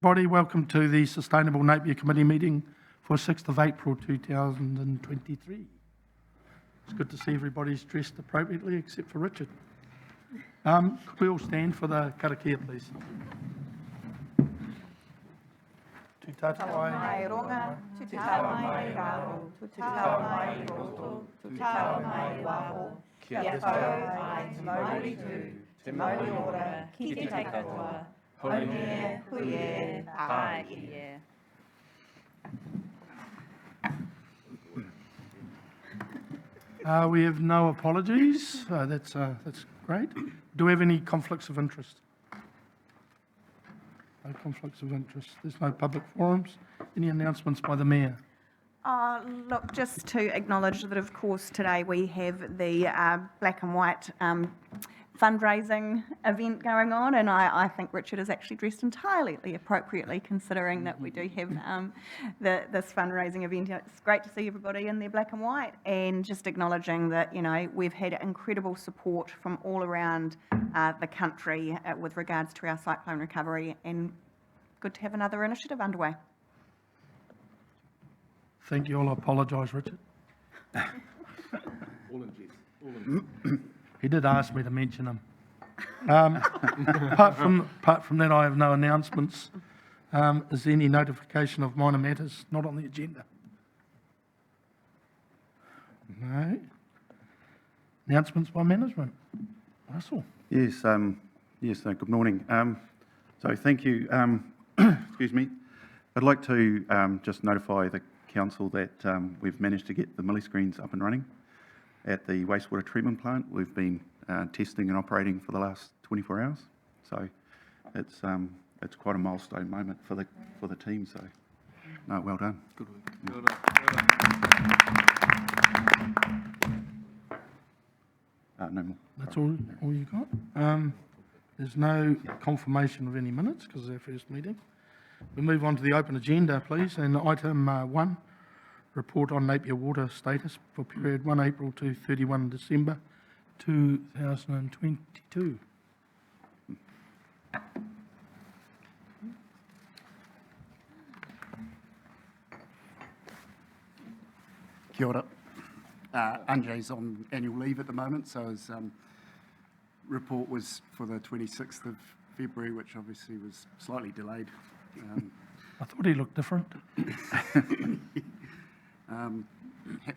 Everybody, welcome to the Sustainable Napier Committee meeting for 6th of April 2023. It's good to see everybody's dressed appropriately except for Richard. Could we all stand for the karakia, please? Tu taua mai ronga, tu taua mai raro, tu taua mai roto, tu taua mai waho, kia tau mai te mauri tū, te mauri ora, ki te katoa, hone, huie, āie. We have no apologies. That's great. Do we have any conflicts of interest? No conflicts of interest. There's no public forums. Any announcements by the Mayor? Look, just to acknowledge that, of course, today we have the Black and White fundraising event going on, and I think Richard is actually dressed entirely appropriately, considering that we do have this fundraising event. It's great to see everybody in their black and white, and just acknowledging that, you know, we've had incredible support from all around the country with regards to our cyclone recovery, and good to have another initiative underway. Thank you. I'll apologise, Richard. All in jest. He did ask me to mention him. Apart from that, I have no announcements. Is there any notification of minor matters not on the agenda? No. Announcements by management. Russell. Yes. Good morning. So thank you. Excuse me. I'd like to just notify the council that we've managed to get the milli screens up and running at the wastewater treatment plant. We've been testing and operating for the last 24 hours, so it's quite a milestone moment for the team. So, no, well done. Good work. Well done. No more. That's all you got? There's no confirmation of any minutes because it's our first meeting. We move on to the open agenda, please, and item 1, report on Napier water status for period 1 April to 31 December 2022. Kia ora. Anjay's on annual leave at the moment, so his report was for the 26th of February, which obviously was slightly delayed. I thought he looked different.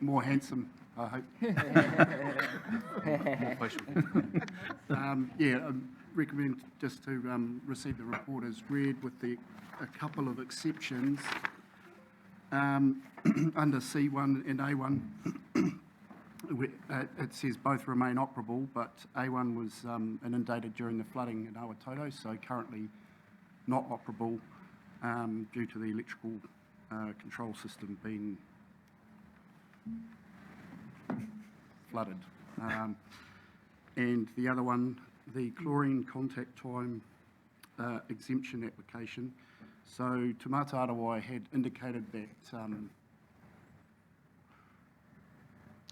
More handsome, I hope. I recommend just to receive the report as read with a couple of exceptions. Under C1 and A1, it says both remain operable, but A1 was inundated during the flooding in Awatoto, so currently not operable due to the electrical control system being flooded. And the other one, the chlorine contact time exemption application. So Te Mata Arawai had indicated that...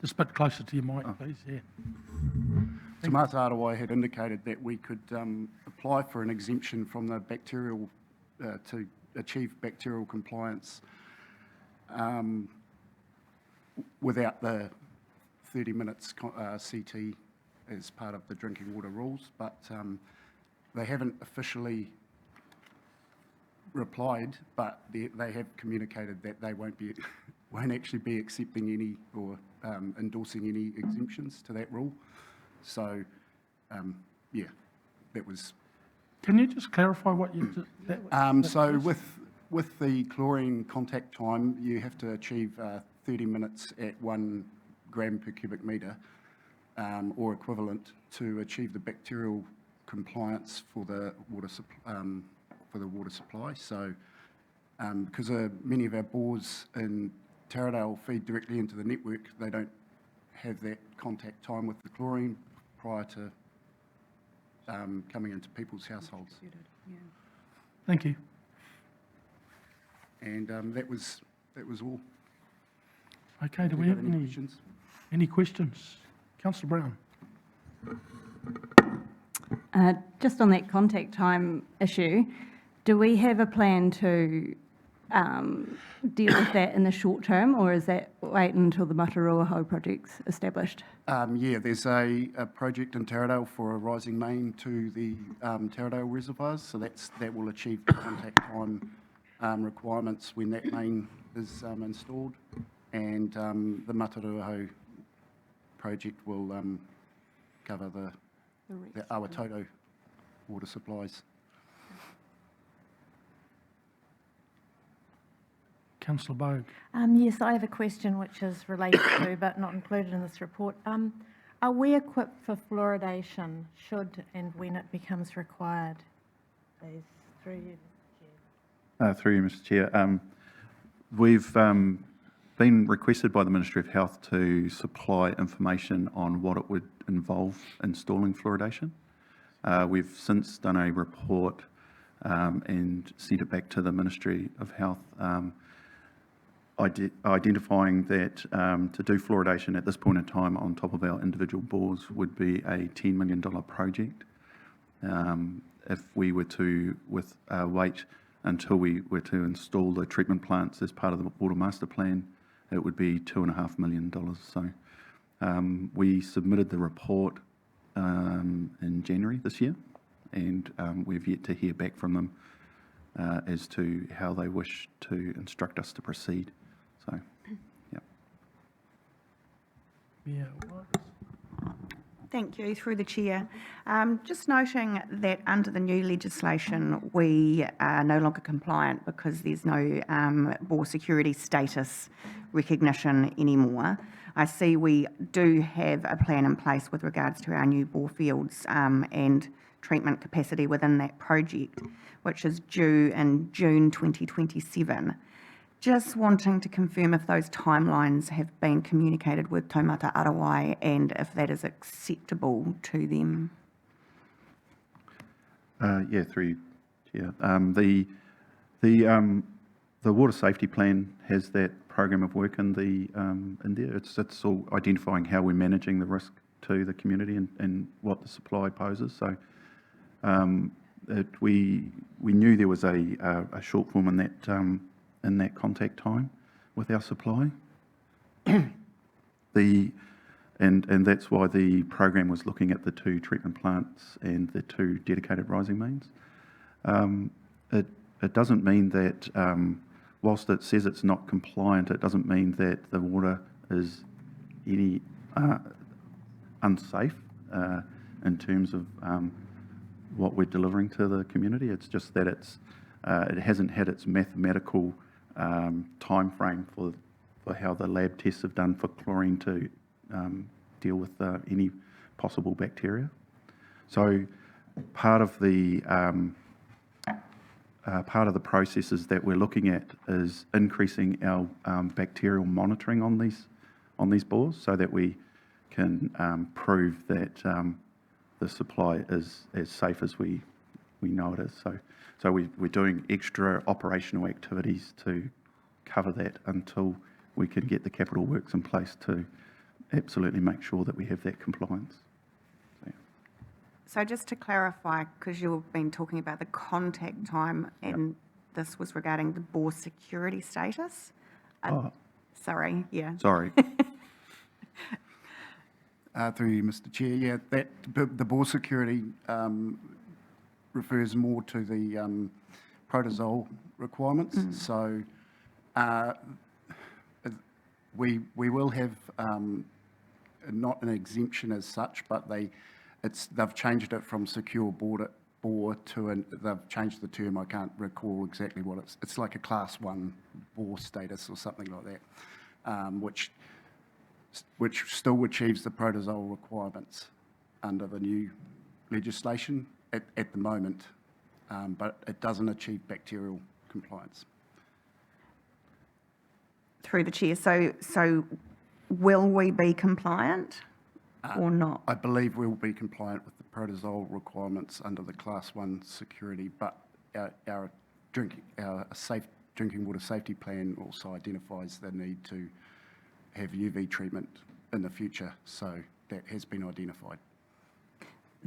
Just a bit closer to your mic, please. Yeah. Te Mata Arawai had indicated that we could apply for an exemption from the bacterial to achieve bacterial compliance without the 30 minutes CT as part of the drinking water rules, but they haven't officially replied, but they have communicated that they won't actually be accepting any or endorsing any exemptions to that rule. So, that was. Can you just clarify what you did? So with the chlorine contact time, you have to achieve 30 minutes at 1 gram per cubic metre or equivalent to achieve the bacterial compliance for the water supply. So because many of our bores in Taradale feed directly into the network, they don't have that contact time with the chlorine prior to coming into people's households. Thank you. And that was all. Okay, do we have any questions? Any questions? Councillor Brown. Just on that contact time issue, Do we have a plan to deal with that in the short term, or is that wait until the Mataruaho project's established? Yeah, there's a project in Taradale for a rising main to the Taradale reservoirs, so that will achieve the contact time requirements when that main is installed. And the Mataruaho project will cover the Awatoto water supplies. Councillor Bogue. Yes, I have a question which is related to, but not included in this report. Are we equipped for fluoridation should and when it becomes required? Please, through you, Mr. Chair. Through you, Mr Chair. We've been requested by the Ministry of Health to supply information on what it would involve installing fluoridation. We've since done a report and sent it back to the Ministry of Health, identifying that to do fluoridation at this point in time on top of our individual bores would be a $10 million project. If we were to wait until we were to install the treatment plants as part of the Water Master Plan, it would be $2.5 million. So we submitted the report in January this year, and we've yet to hear back from them as to how they wish to instruct us to proceed. So, yeah. Yeah. Thank you, through the chair. Just noting that under the new legislation, we are no longer compliant because there's no bore security status recognition anymore. I see we do have a plan in place with regards to our new bore fields and treatment capacity within that project, which is due in June 2027. Just wanting to confirm if those timelines have been communicated with Taumata Arawai and if that is acceptable to them. Yeah, through you, Chair. The water safety plan has that program of work in there. It's all identifying how we're managing the risk to the community and what the supply poses. So we knew there was a shortfall in that contact time with our supply. And that's why the program was looking at the 2 treatment plants and the 2 dedicated rising mains. It doesn't mean that whilst it says it's not compliant, it doesn't mean that the water is any unsafe in terms of what we're delivering to the community. It's just that it hasn't had its mathematical time frame for how the lab tests have done for chlorine to deal with any possible bacteria. So part of the processes that we're looking at is increasing our bacterial monitoring on these bores so that we can prove that the supply is as safe as we know it is. So we're doing extra operational activities to cover that until we can get the capital works in place to absolutely make sure that we have that compliance. So just to clarify, because you've been talking about the contact time and this was regarding the bore security status. Sorry, yeah. Sorry. Through you, Mr. Chair, yeah, the bore security refers more to the protozole requirements. So we will have not an exemption as such, but they've changed it from secure bore to they've changed the term. I can't recall exactly what it's like a class 1 bore status or something like that, which still achieves the protozole requirements under the new legislation at the moment, but it doesn't achieve bacterial compliance. Through the chair, so will we be compliant or not? I believe we'll be compliant with the protozole requirements under the class 1 security, but our safe drinking water safety plan also identifies the need to have UV treatment in the future, so that has been identified.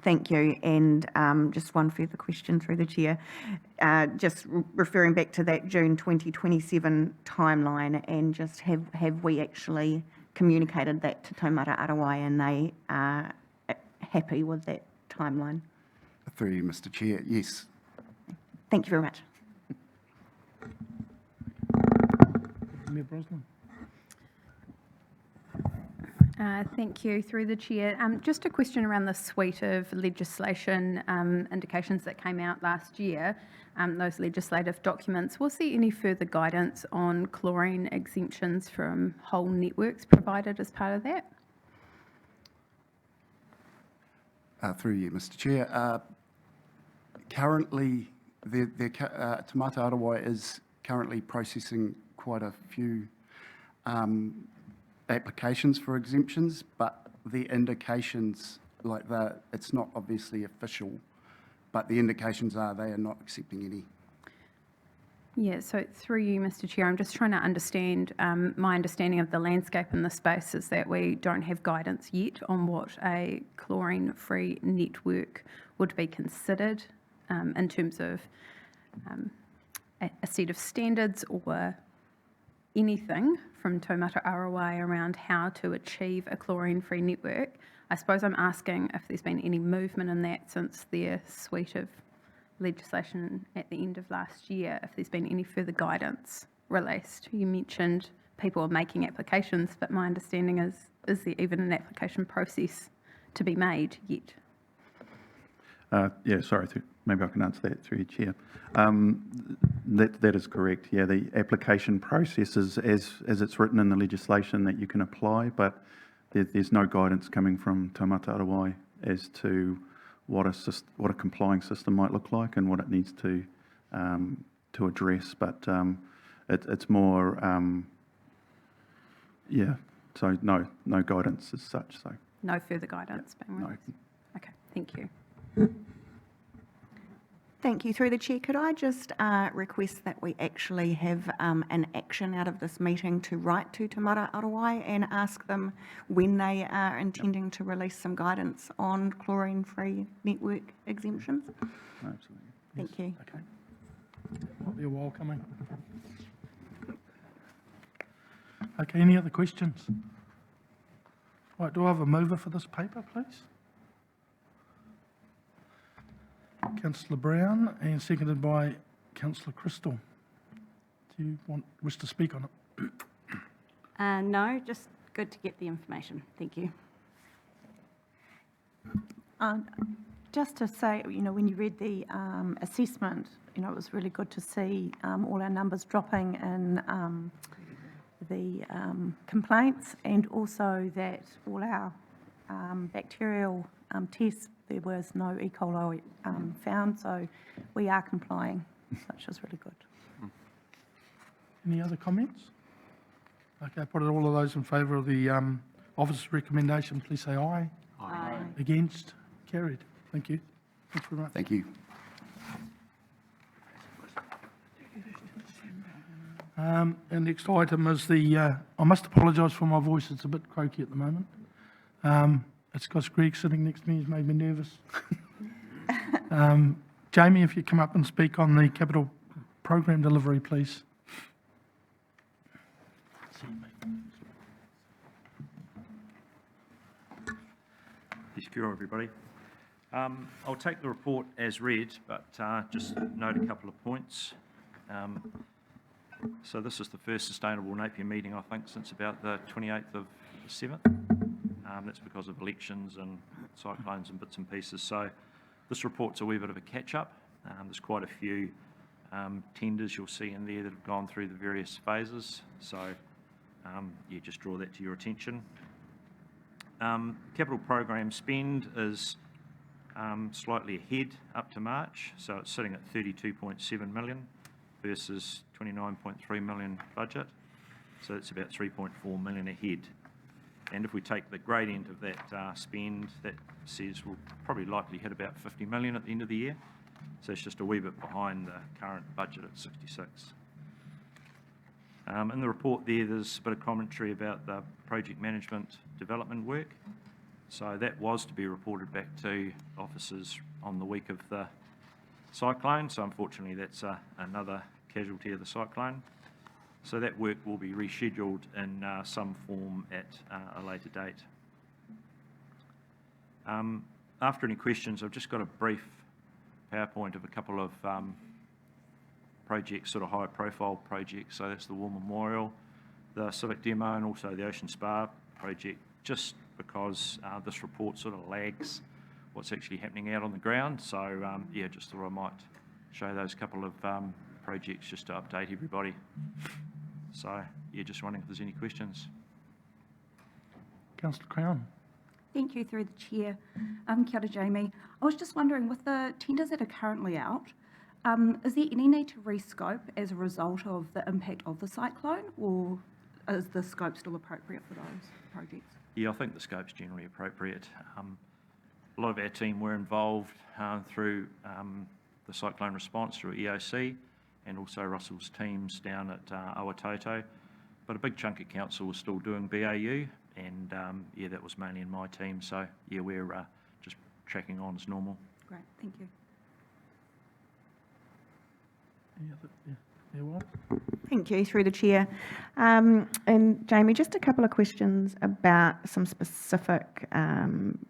Thank you. And just one further question through the chair. Just referring back to that June 2027 timeline, and just have we actually communicated that to Taumata Arawai and they are happy with that timeline? Through you, Mr. Chair, yes. Thank you very much. Mayor Brosnan. Thank you. Through the chair, just a question around the suite of legislation indications that came out last year, those legislative documents. Was there any further guidance on chlorine exemptions from whole networks provided as part of that? Through you, Mr. Chair. Currently, Taumata Arawai is currently processing quite a few applications for exemptions, but the indications, like that, it's not obviously official, but the indications are they are not accepting any. Yeah, so through you, Mr. Chair, I'm just trying to understand, my understanding of the landscape in the space is that we don't have guidance yet on what a chlorine-free network would be considered in terms of a set of standards or anything from Taumata Arawai around how to achieve a chlorine-free network. I suppose I'm asking if there's been any movement in that since their suite of legislation at the end of last year, if there's been any further guidance released. You mentioned people are making applications, but my understanding is there even an application process to be made yet? Yeah, sorry, maybe I can answer that through your chair. That is correct. Yeah, the application process is as it's written in the legislation that you can apply, but there's no guidance coming from Taumata Arawai as to what a complying system might look like and what it needs to address. But it's more, yeah. So no guidance as such. So No further guidance being no. released? Okay, thank you. Thank you. Through the chair, could I just request that we actually have an action out of this meeting to write to Taumata Arawai and ask them when they are intending to release some guidance on chlorine-free network exemptions? Absolutely. Thank you. Okay. Might be a while coming. Okay, any other questions? Right, do I have a mover for this paper, please? Councillor Brown, and seconded by Councillor Crystal. Do you wish to speak on it? No, just good to get the information. Thank you. Just to say, when you read the assessment, it was really good to see all our numbers dropping in the complaints, and also that all our bacterial tests, there was no E. coli found, so we are complying, which is really good. Any other comments? Okay, put all of those in favour of the officer's recommendation, please say aye. Aye. Against? Carried. Thank you. Thanks very much. Thank you. And next item is I must apologise for my voice, it's a bit croaky at the moment. It's got Greg sitting next to me, he's made me nervous. Jamie, if you come up and speak on the capital program delivery, please. Yes, kia ora, everybody. I'll take the report as read, but just note a couple of points. So this is the first Sustainable Napier meeting, I think, since about the 28th of the 7th. That's because of elections and cyclones and bits and pieces. So this report's a wee bit of a catch-up. There's quite a few tenders you'll see in there that have gone through the various phases. So yeah, just draw that to your attention. Capital program spend is slightly ahead up to March, so it's sitting at 32.7 million versus 29.3 million budget, so it's about 3.4 million ahead. And if we take the gradient of that spend, that says we'll probably likely hit about 50 million at the end of the year, so it's just a wee bit behind the current budget at 66. In the report there's a bit of commentary about the project management development work. So that was to be reported back to officers on the week of the cyclone, so unfortunately that's another casualty of the cyclone. So that work will be rescheduled in some form at a later date. After any questions, I've just got a brief PowerPoint of a couple of projects, sort of high-profile projects. So that's the War Memorial, the Civic Demo, and also the Ocean Spa project, just because this report sort of lags what's actually happening out on the ground. So yeah, just thought I might show those couple of projects just to update everybody. So yeah, just wondering if there's any questions. Councillor Crown. Thank you, through the chair. Kia ora, Jamie. I was just wondering, with the tenders that are currently out, is there any need to rescope as a result of the impact of the cyclone, or is the scope still appropriate for those projects? Yeah, I think the scope's generally appropriate. A lot of our team were involved through the cyclone response through EOC and also Russell's teams down at Awatoto. But a big chunk of council was still doing BAU, and yeah, that was mainly in my team. So yeah, we're just tracking on as normal. Great, thank you. Any other? Yeah, well. Thank you, through the chair. And Jamie, just a couple of questions about some specific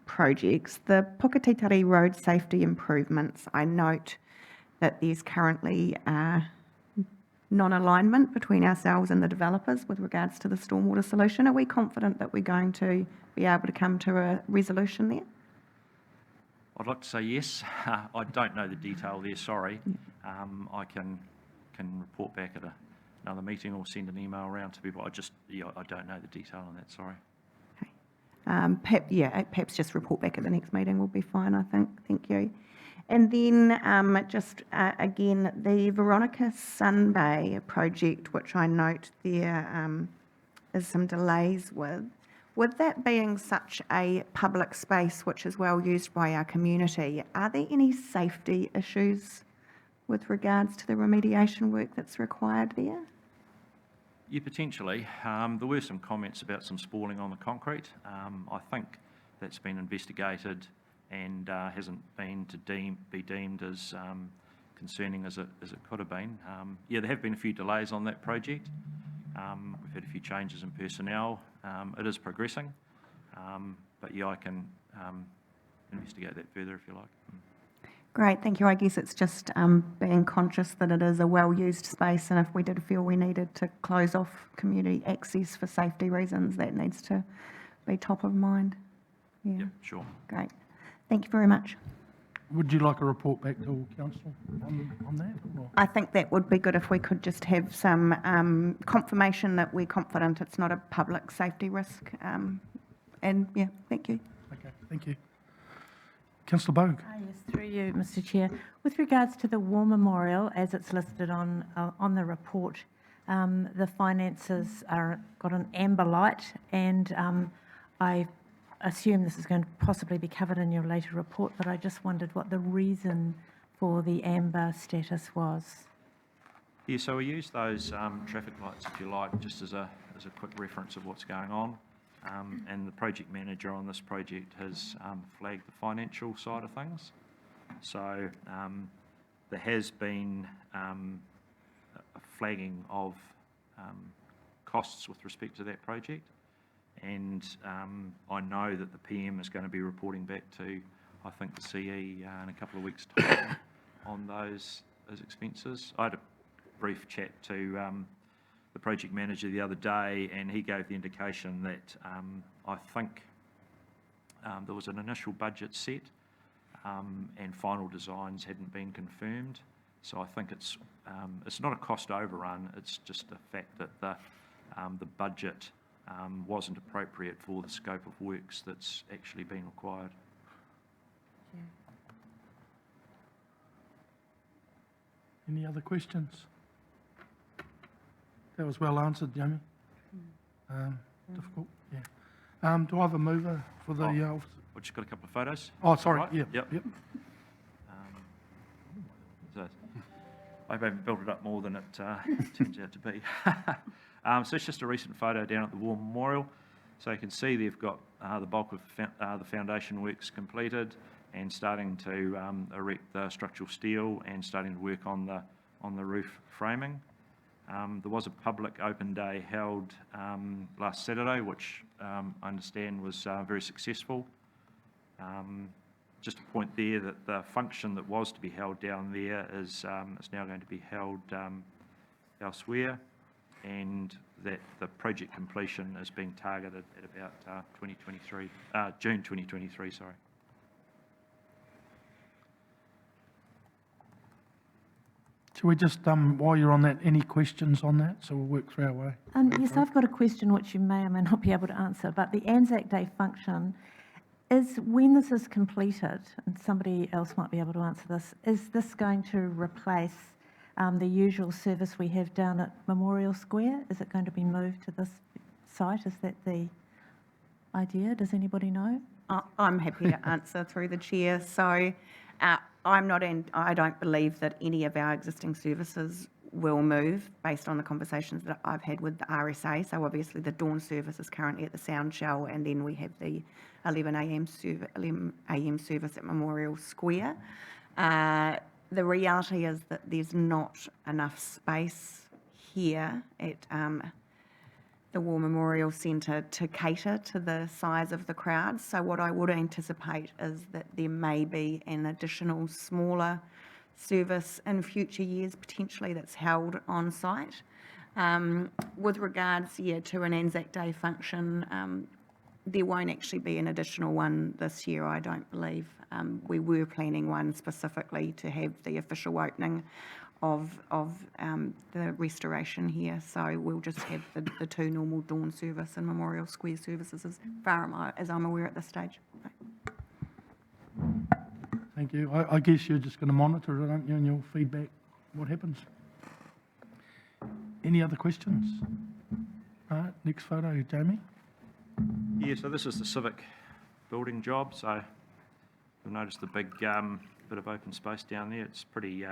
projects. The Puketitari road safety improvements, I note that there's currently non-alignment between ourselves and the developers with regards to the stormwater solution. Are we confident that we're going to be able to come to a resolution there? I'd like to say yes. I don't know the detail there, sorry. I can report back at another meeting or send an email around to people. I don't know the detail on that, sorry. Okay. Perhaps just report back at the next meeting will be fine, I think. Thank you. And then again, the Veronica Sun Bay project, which I note there is some delays with that being such a public space which is well used by our community, are there any safety issues with regards to the remediation work that's required there? Yeah, potentially. There were some comments about some spalling on the concrete. I think that's been investigated and hasn't been be deemed as concerning as it could have been. Yeah, there have been a few delays on that project. We've had a few changes in personnel. It is progressing, but yeah, I can investigate that further if you like. Great, thank you. I guess it's just being conscious that it is a well-used space, and if we did feel we needed to close off community access for safety reasons, that needs to be top of mind. Yeah, Yep, sure. great. Thank you very much. Would you like a report back to council on that? Or? I think that would be good if we could just have some confirmation that we're confident it's not a public safety risk. And yeah, thank you. Okay, thank you. Councillor Bogue. Yes, through you, Mr. Chair. With regards to the War Memorial, as it's listed on the report, the finances are got an amber light, and I assume this is going to possibly be covered in your later report, but I just wondered what the reason for the amber status was. Yeah, so we use those traffic lights, if you like, just as a quick reference of what's going on. And the project manager on this project has flagged the financial side of things. So there has been a flagging of costs with respect to that project. And I know that the PM is going to be reporting back to, I think, the CE in a couple of weeks' time on those expenses. I had a brief chat to the project manager the other day, and he gave the indication that I think there was an initial budget set and final designs hadn't been confirmed. So I think it's not a cost overrun, it's just the fact that the budget wasn't appropriate for the scope of works that's actually been required. Any other questions? That was well answered, Jamie. Difficult, yeah. Do I have a mover for the... I've just got a couple of photos. Oh, sorry, Right? yeah. Yep. So I haven't built it up more than it turns out to be. So it's just a recent photo down at the War Memorial. So you can see they've got the bulk of the foundation works completed and starting to erect the structural steel and starting to work on the roof framing. There was a public open day held last Saturday, which I understand was very successful. Just a point there that the function that was to be held down there is now going to be held elsewhere, and that the project completion is being targeted at about June 2023, sorry. Shall we just, while you're on that, any questions on that? So we'll work through our way. Yes, I've got a question which you may or may not be able to answer, but the Anzac Day function is, when this is completed, and somebody else might be able to answer this, is this going to replace the usual service we have down at Memorial Square? Is it going to be moved to this site? Is that the idea? Does anybody know? I'm happy to answer through the chair. So I don't believe that any of our existing services will move based on the conversations that I've had with the RSA. So obviously the dawn service is currently at the Sound Shell, and then we have the 11 a.m. service at Memorial Square. The reality is that there's not enough space here at the War Memorial Centre to cater to the size of the crowd. So what I would anticipate is that there may be an additional smaller service in future years, potentially, that's held on site. With regards, to an Anzac Day function, there won't actually be an additional one this year, I don't believe. We were planning one specifically to have the official opening of the restoration here. So we'll just have the two normal dawn service and Memorial Square services as far as I'm aware at this stage. Thank you. I guess you're just going to monitor it, aren't you, and you'll feedback what happens. Any other questions? All right, next photo, Jamie. Yeah, so this is the civic building job. So you'll notice the big bit of open space down there. It's pretty,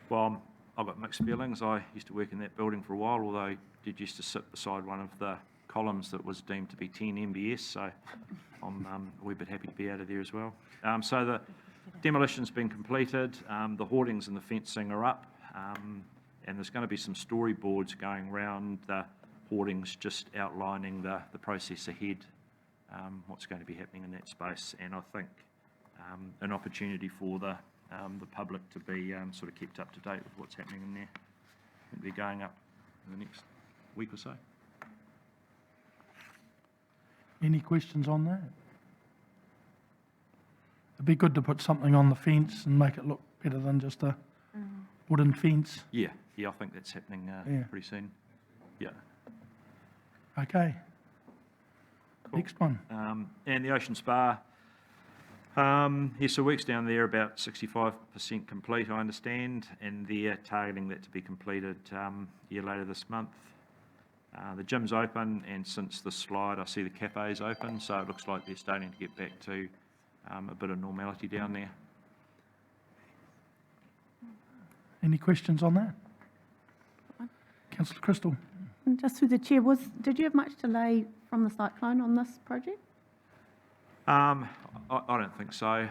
well, I've got mixed feelings. I used to work in that building for a while, although I did used to sit beside one of the columns that was deemed to be 10 MBS, so I'm a wee bit happy to be out of there as well. So the demolition's been completed, the hoardings and the fencing are up, and there's going to be some storyboards going around the hoardings just outlining the process ahead, what's going to be happening in that space, and I think an opportunity for the public to be sort of kept up to date with what's happening in there. I think they're going up in the next week or so. Any questions on that? It'd be good to put something on the fence and make it look better than just a wooden fence. Yeah, I think that's happening pretty soon. Yeah. Okay. Cool. Next one. And the Ocean Spa. So work's down there about 65% complete, I understand, and they're targeting that to be completed later this month. The gym's open, and since the slide I see the cafe's open, so it looks like they're starting to get back to a bit of normality down there. Any questions on that? Councillor Crystal. Just through the chair, did you have much delay from the cyclone on this project? I don't think so.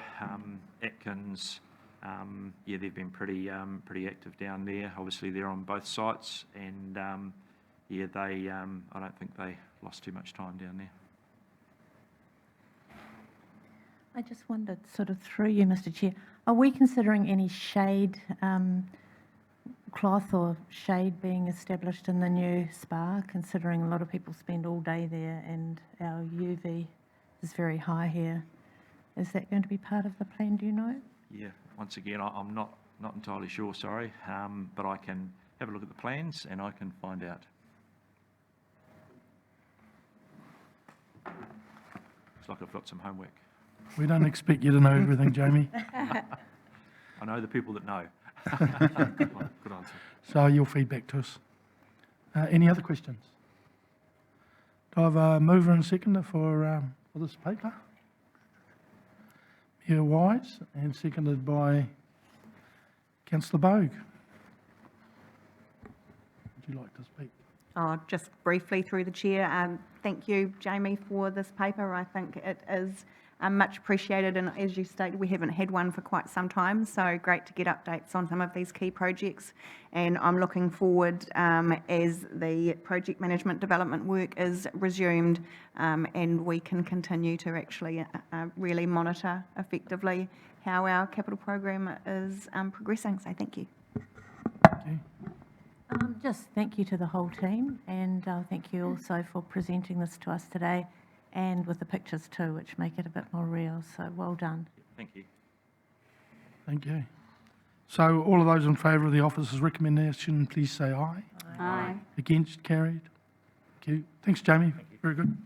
Atkins, they've been pretty active down there. Obviously, they're on both sites, and I don't think they lost too much time down there. I just wondered, sort of through you, Mr. Chair, are we considering any shade cloth or shade being established in the new spa, considering a lot of people spend all day there and our UV is very high here? Is that going to be part of the plan, do you know? Yeah, once again, I'm not entirely sure, sorry, but I can have a look at the plans and I can find out. Looks like I've got some homework. We don't expect you to know everything, Jamie. I know the people that know. Good answer. So you'll feed back to us. Any other questions? Do I have a mover and seconder for this paper? Mayor Wise, and seconded by Councillor Bogue. Would you like to speak? just briefly through the chair, thank you, Jamie, for this paper. I think it is much appreciated, and as you stated, we haven't had one for quite some time, so great to get updates on some of these key projects. And I'm looking forward as the project management development work is resumed and we can continue to actually really monitor effectively how our capital program is progressing. So thank you. Okay. Just thank you to the whole team, and thank you also for presenting this to us today, and with the pictures too, which make it a bit more real. So well done. Thank you. Thank you. So all of those in favour of the officer's recommendation, please say aye. Aye. Against, carried. Thank you. Thanks, Jamie. Very good.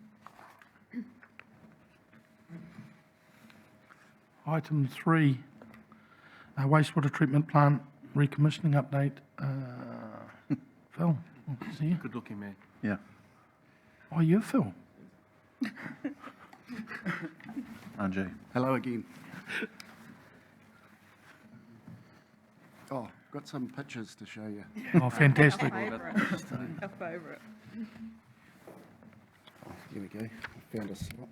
Item 3, wastewater treatment plant recommissioning update. Phil, see you. Good looking man. Yeah. Oh, you're Phil. RJ. Hello again. Oh, got some pictures to show you. Oh, fantastic. Our favourite. Here we go. I found a slot.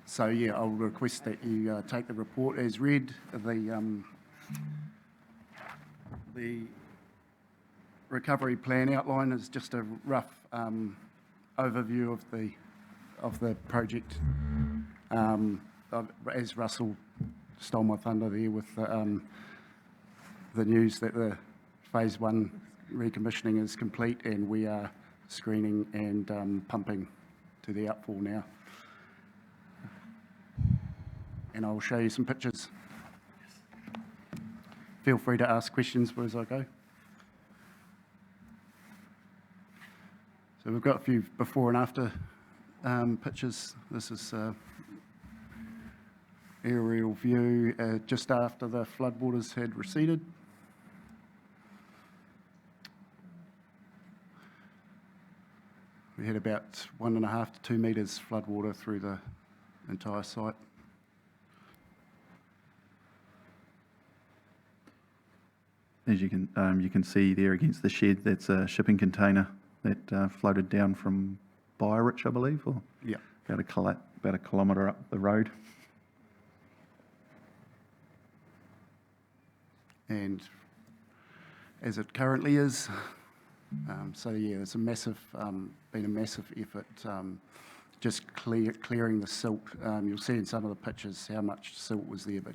So yeah, I'll request that you take the report as read. The recovery plan outline is just a rough overview of the project. As Russell stole my thunder there with the news that the phase 1 recommissioning is complete, and we are screening and pumping to the outfall now. And I'll show you some pictures. Feel free to ask questions as I go. So we've got a few before and after pictures. This is aerial view just after the floodwaters had receded. We had about 1.5 to 2 metres floodwater through the entire site. As you can see there against the shed, that's a shipping container that floated down from Byerich, I believe, or Yeah. about a kilometre up the road. And as it currently is, so yeah, it's been a massive effort just clearing the silt. You'll see in some of the pictures how much silt was there, but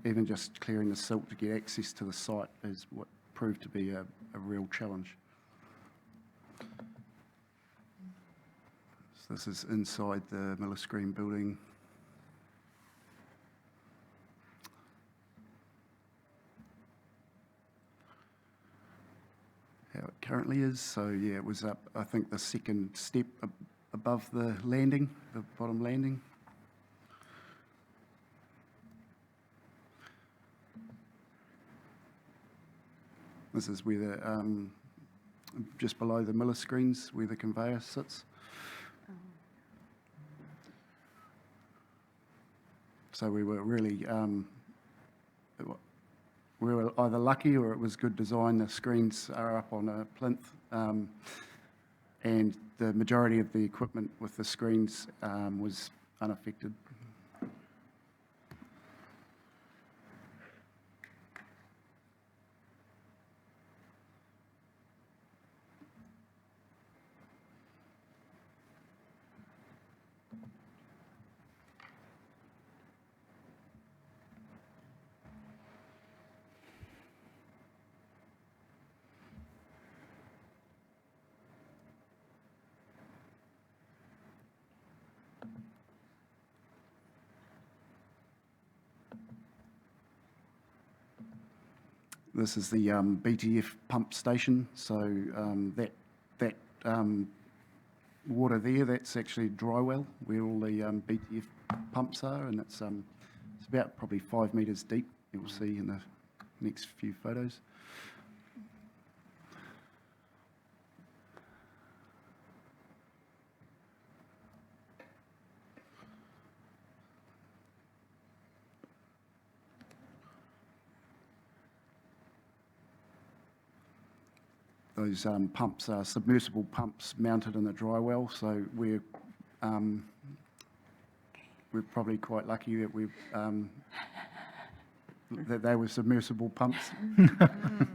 even just clearing the silt to get access to the site is what proved to be a real challenge. So this is inside the Miller Screen building. How it currently is. So yeah, it was up, I think, the second step above the landing, the bottom landing. This is where the, just below the Miller Screens, where the conveyor sits. So we were really, we were either lucky or it was good design. The screens are up on a plinth, and the majority of the equipment with the screens was unaffected. This is the BTF pump station. So that water there, that's actually dry well where all the BTF pumps are, and it's about probably 5 metres deep. You'll see in the next few photos. those pumps are submersible pumps mounted in the dry well, so we're probably quite lucky that that they were submersible pumps,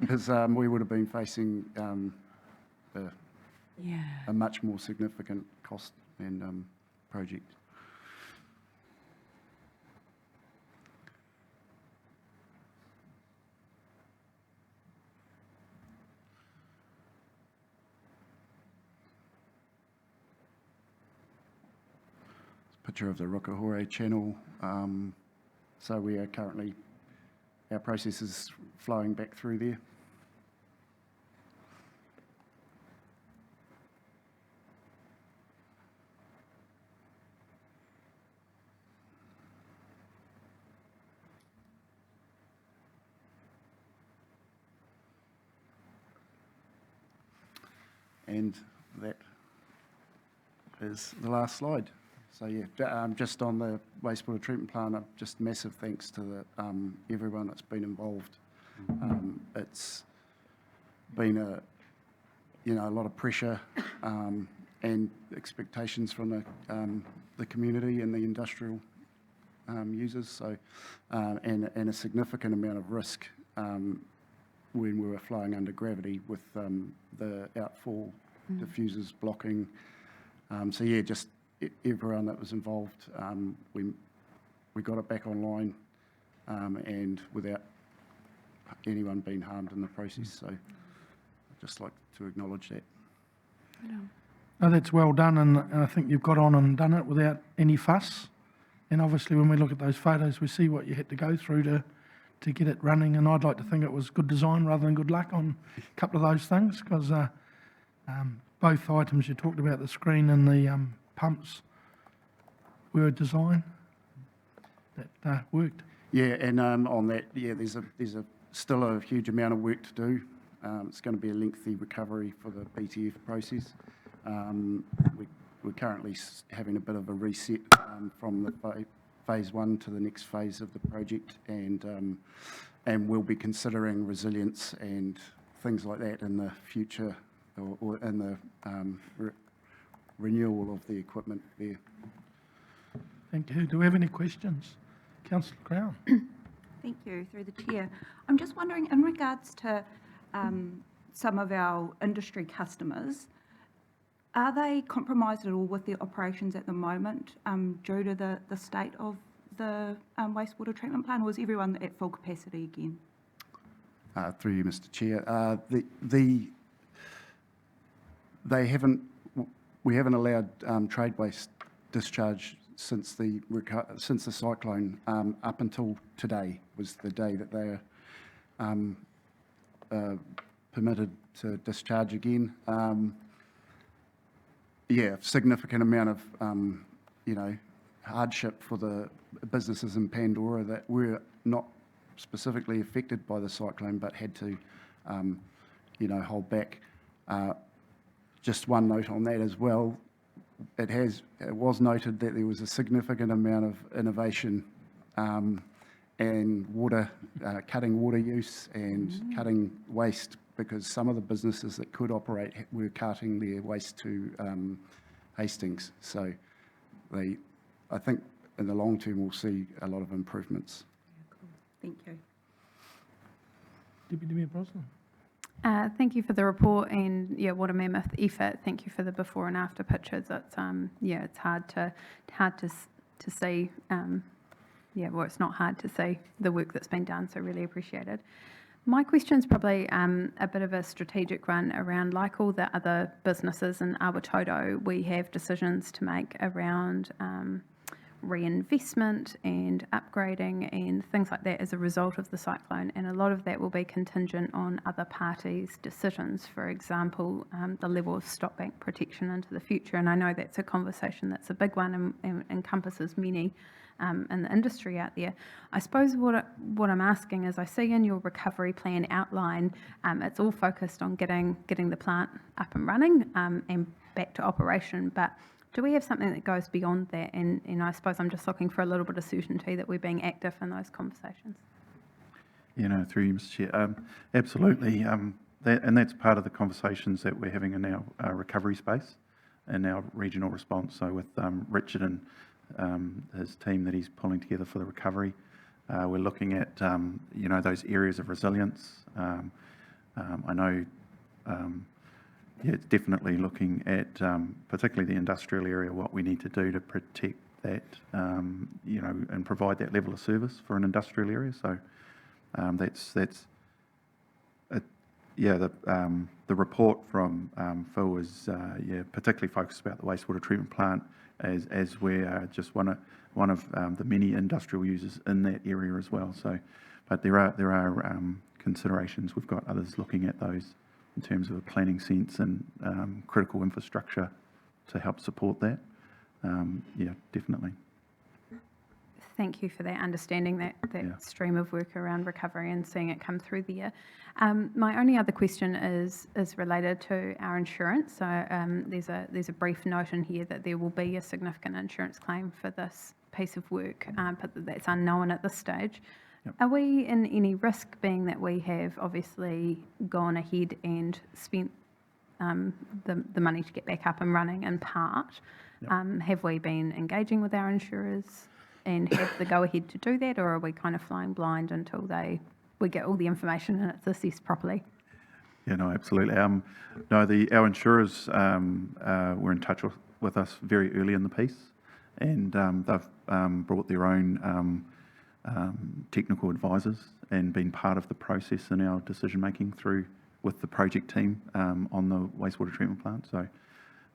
because we would have been facing a much more significant cost and project. Picture of the Ruakahore channel. So we are currently, our process is flowing back through there. And that is the last slide. So yeah, just on the wastewater treatment plant, just massive thanks to everyone that's been involved. It's been a lot of pressure and expectations from the community and the industrial users. So and a significant amount of risk when we were flowing under gravity with the outfall diffusers blocking. So yeah, just everyone that was involved, we got it back online and without anyone being harmed in the process. So I'd just like to acknowledge that. No, that's well done, and I think you've got on and done it without any fuss. And obviously when we look at those photos, we see what you had to go through to get it running, and I'd like to think it was good design rather than good luck on a couple of those things, because both items you talked about, the screen and the pumps, were a design that worked. Yeah, and on that, yeah, there's still a huge amount of work to do. It's going to be a lengthy recovery for the BTF process. We're currently having a bit of a reset from the phase one to the next phase of the project, and we'll be considering resilience and things like that in the future, or in the renewal of the equipment there. Thank you. Do we have any questions? Councillor Crown. Thank you, through the chair. I'm just wondering, in regards to some of our industry customers, are they compromised at all with their operations at the moment due to the state of the wastewater treatment plant, or is everyone at full capacity again? Through you, Mr. Chair. We haven't allowed trade waste discharge since the cyclone. Up until today was the day that they are permitted to discharge again. Yeah, significant amount of hardship for the businesses in Pandora that were not specifically affected by the cyclone, but had to hold back. Just one note on that as well. It was noted that there was a significant amount of innovation and cutting water use and cutting waste, because some of the businesses that could operate were carting their waste to Hastings. So I think in the long term we'll see a lot of improvements. Thank you. Deputy Mayor Brosnan. Thank you for the report, and yeah, what a mammoth effort. Thank you for the before and after pictures. It's it's hard to see. Well, it's not hard to see the work that's been done, so really appreciate it. My question's probably a bit of a strategic one around, like all the other businesses in Awatoto, we have decisions to make around reinvestment and upgrading and things like that as a result of the cyclone, and a lot of that will be contingent on other parties' decisions. For example, the level of stock bank protection into the future, and I know that's a conversation that's a big one and encompasses many in the industry out there. I suppose what I'm asking is, I see in your recovery plan outline, it's all focused on getting the plant up and running and back to operation, but do we have something that goes beyond that? And I suppose I'm just looking for a little bit of certainty that we're being active in those conversations. Through you, Mr. Chair. Absolutely. and that's part of the conversations that we're having in our recovery space and our regional response. So with Richard and his team that he's pulling together for the recovery, we're looking at those areas of resilience. I know, it's definitely looking at particularly the industrial area, what we need to do to protect that, and provide that level of service for an industrial area. So the report from Phil is particularly focused about the wastewater treatment plant as we're just one of the many industrial users in that area as well. So, but there are considerations. We've got others looking at those in terms of a planning sense and critical infrastructure to help support that. Definitely. Thank you for that, understanding that stream of work around recovery and seeing it come through there. My only other question is related to our insurance. So there's a brief note in here that there will be a significant insurance claim for this piece of work, but that's unknown at this stage. Yep. Are we in any risk, being that we have obviously gone ahead and spent the money to get back up and running in part? Yep. Have we been engaging with our insurers and have the go-ahead to do that, or are we kind of flying blind until we get all the information and it's assessed properly? Yeah, no, absolutely. Our insurers were in touch with us very early in the piece, and they've brought their own technical advisors and been part of the process in our decision-making with the project team on the wastewater treatment plant. So,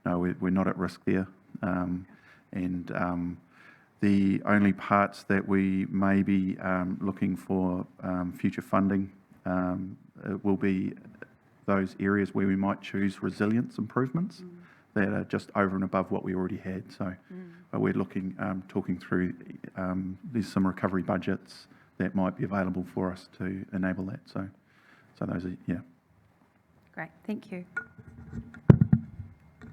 no, we're not at risk there. The only parts that we may be looking for future funding will be those areas where we might choose resilience improvements that are just over and above what we already had. So we're looking, talking through, there's some recovery budgets that might be available for us to enable that. So those are, yeah. Great, thank you.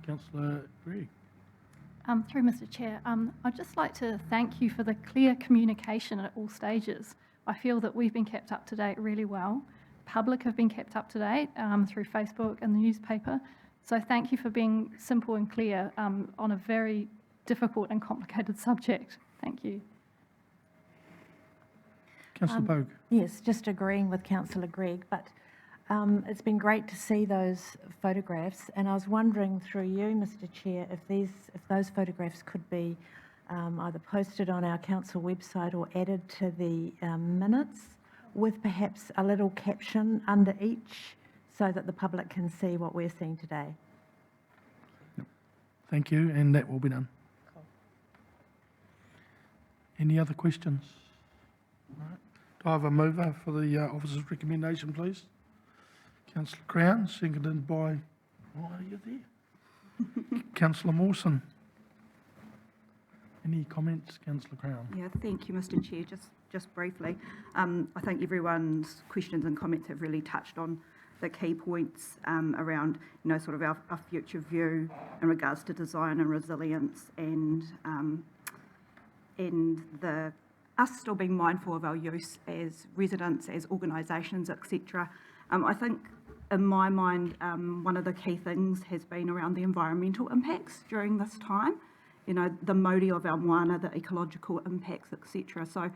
Councillor Gregg. Through Mr. Chair, I'd just like to thank you for the clear communication at all stages. I feel that we've been kept up to date really well. Public have been kept up to date through Facebook and the newspaper. So thank you for being simple and clear on a very difficult and complicated subject. Thank you. Councillor Bogue. Yes, just agreeing with Councillor Gregg, but it's been great to see those photographs, and I was wondering through you, Mr. Chair, if those photographs could be either posted on our council website or added to the minutes with perhaps a little caption under each so that the public can see what we're seeing today. Thank you, and that will be done. Cool. Any other questions? All right. Do I have a mover for the officer's recommendation, please? Councillor Crown, seconded by, are you there? Councillor Mawson. Any comments, Councillor Crown? Yeah, thank you, Mr. Chair. Just briefly, I think everyone's questions and comments have really touched on the key points around, sort of our future view in regards to design and resilience, and us still being mindful of our use as residents, as organisations, etc. I think, in my mind, one of the key things has been around the environmental impacts during this time. The mauri of our moana, the ecological impacts, etc. So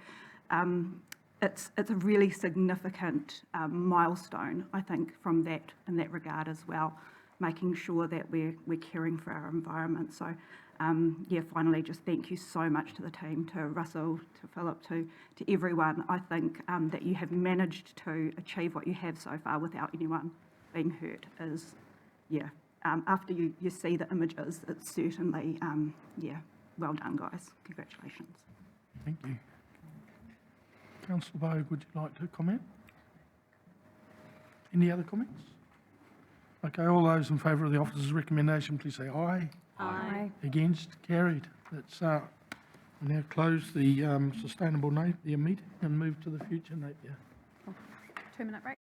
it's a really significant milestone, I think, from that in that regard as well, making sure that we're caring for our environment. So finally, just thank you so much to the team, to Russell, to Philip, to everyone. I think that you have managed to achieve what you have so far without anyone being hurt is, after you see the images, it's certainly, well done, guys. Congratulations. Thank you. Councillor Bogue, would you like to comment? Any other comments? Okay, all those in favour of the officer's recommendation, please say aye. Aye. Against? Carried. Let's now close the Sustainable Napier meeting and move to the future Napier. 2-minute break.